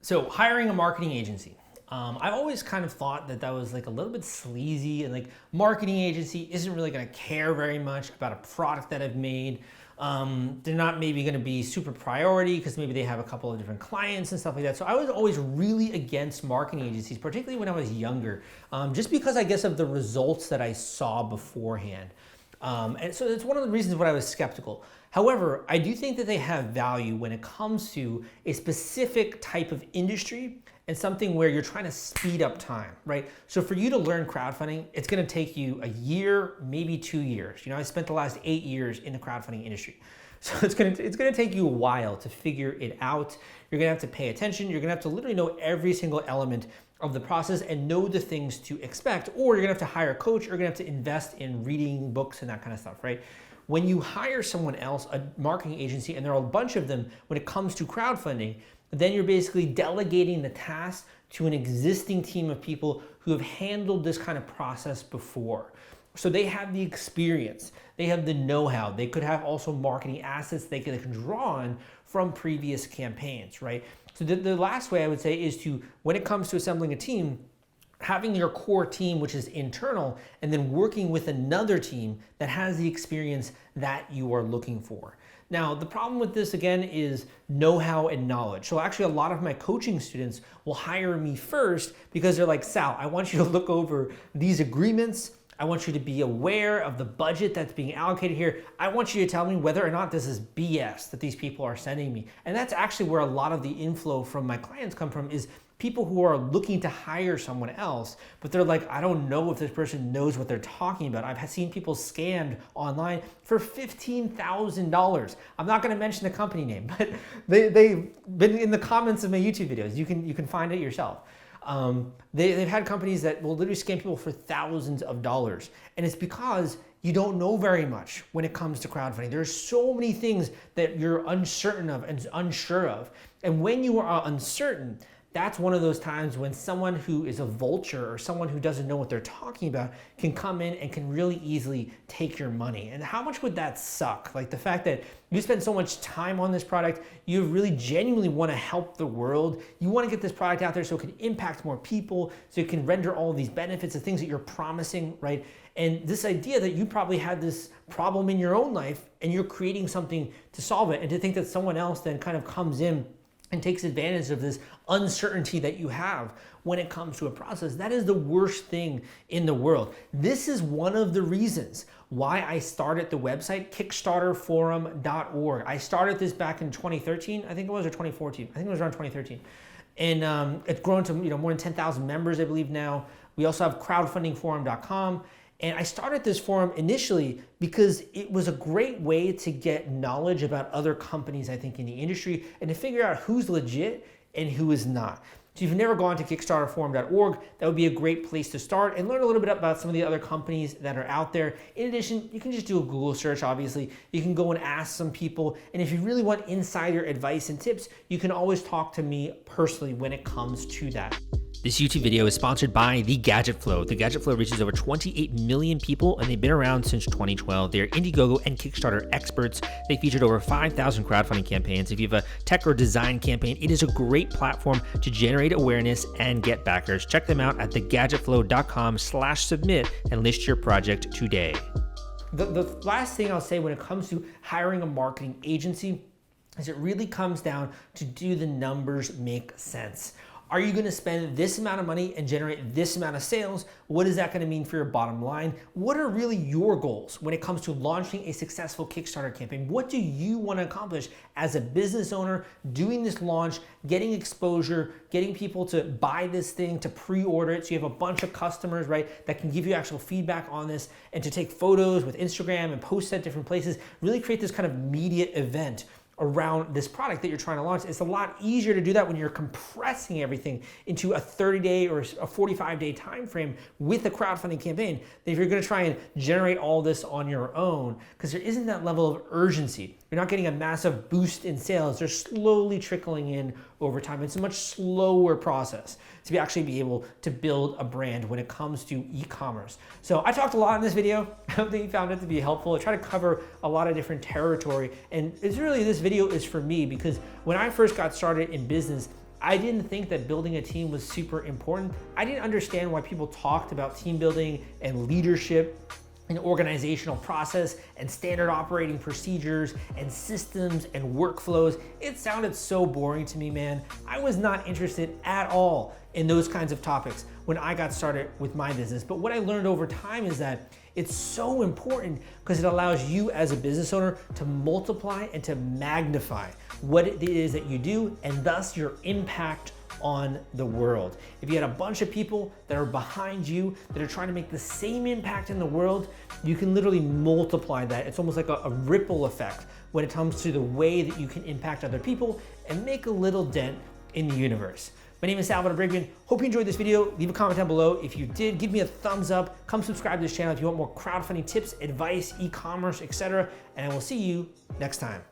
So hiring a marketing agency. I've always kind of thought that that was like a little bit sleazy and like marketing agency isn't really gonna care very much about a product that I've made. They're not maybe gonna be super priority because maybe they have a couple of different clients and stuff like that. So I was always really against marketing agencies, particularly when I was younger, just because I guess of the results that I saw beforehand. And so it's one of the reasons why I was skeptical. However, I do think that they have value when it comes to a specific type of industry and something where you're trying to speed up time, right? So for you to learn crowdfunding, it's gonna take you a year, maybe 2 years. You know, I spent the last 8 years in the crowdfunding industry. So it's gonna take you a while to figure it out. You're gonna have to pay attention. You're gonna have to literally know every single element of the process and know the things to expect, or you're gonna have to hire a coach, or you're gonna have to invest in reading books and that kind of stuff, right? When you hire someone else, a marketing agency, and there are a bunch of them when it comes to crowdfunding, then you're basically delegating the task to an existing team of people who have handled this kind of process before. So they have the experience, they have the know-how, they could have also marketing assets they can draw on from previous campaigns, right? So the last way I would say is to, when it comes to assembling a team, having your core team, which is internal, and then working with another team that has the experience that you are looking for. Now, the problem with this again is know-how and knowledge. So actually a lot of my coaching students will hire me first because they're like, Sal, I want you to look over these agreements. I want you to be aware of the budget that's being allocated here. I want you to tell me whether or not this is BS that these people are sending me. And that's actually where a lot of the inflow from my clients come from, is people who are looking to hire someone else, but they're like, I don't know if this person knows what they're talking about. I've seen people scammed online for $15,000. I'm not gonna mention the company name, but they've been in the comments of my YouTube videos. You can find it yourself. They've had companies that will literally scam people for thousands of dollars. And it's because you don't know very much when it comes to crowdfunding. There's so many things that you're uncertain of and unsure of. And when you are uncertain, that's one of those times when someone who is a vulture or someone who doesn't know what they're talking about can come in and can really easily take your money. And how much would that suck? Like the fact that you spend so much time on this product, you really genuinely want to help the world. You want to get this product out there so it can impact more people, so it can render all of these benefits, the things that you're promising, right? And this idea that you probably had this problem in your own life and you're creating something to solve it, and to think that someone else then kind of comes in and takes advantage of this uncertainty that you have when it comes to a process, that is the worst thing in the world. This is one of the reasons why I started the website, kickstarterforum.org. I started this back in 2013, I think it was, or 2014. I think it was around 2013. And it's grown to more than 10,000 members, I believe now. We also have crowdfundingforum.com. And I started this forum initially because it was a great way to get knowledge about other companies, I think, in the industry, and to figure out who's legit and who is not. So if you've never gone to kickstarterforum.org, that would be a great place to start and learn a little bit about some of the other companies that are out there. In addition, you can just do a Google search, obviously. You can go and ask some people. And if you really want insider advice and tips, you can always talk to me personally when it comes to that. This YouTube video is sponsored by The Gadget Flow. The Gadget Flow reaches over 28 million people, and they've been around since 2012. They're Indiegogo and Kickstarter experts. They featured over 5,000 crowdfunding campaigns. If you have a tech or design campaign, it is a great platform to generate awareness and get backers. Check them out at thegadgetflow.com/submit and list your project today. The last thing I'll say when it comes to hiring a marketing agency is it really comes down to, do the numbers make sense? Are you going to spend this amount of money and generate this amount of sales? What is that going to mean for your bottom line? What are really your goals when it comes to launching a successful Kickstarter campaign? What do you want to accomplish as a business owner doing this launch, getting exposure, getting people to buy this thing, to pre-order it, so you have a bunch of customers, right, that can give you actual feedback on this, and to take photos with Instagram and post at different places, really create this kind of media event around this product that you're trying to launch. It's a lot easier to do that when you're compressing everything into a 30-day or a 45-day time frame with a crowdfunding campaign than if you're going to try and generate all this on your own, because there isn't that level of urgency. You're not getting a massive boost in sales. They're slowly trickling in over time. It's a much slower process to actually be able to build a brand when it comes to e-commerce. So I talked a lot in this video. I hope that you found it to be helpful. I try to cover a lot of different territory, and it's really, this video is for me because when I first got started in business, I didn't think that building a team was super important. I didn't understand why people talked about team building and leadership and organizational process and standard operating procedures and systems and workflows. It sounded so boring to me, man. I was not interested at all in those kinds of topics when I got started with my business. But what I learned over time is that it's so important because it allows you as a business owner to multiply and to magnify what it is that you do and thus your impact on the world. If you had a bunch of people that are behind you that are trying to make the same impact in the world, you can literally multiply that. It's almost like a ripple effect when it comes to the way that you can impact other people and make a little dent in the universe. My name is Salvador Brigman. Hope you enjoyed this video. Leave a comment down below. If you did, give me a thumbs up. Come subscribe to this channel if you want more crowdfunding tips, advice, e-commerce, etc. And I will see you next time.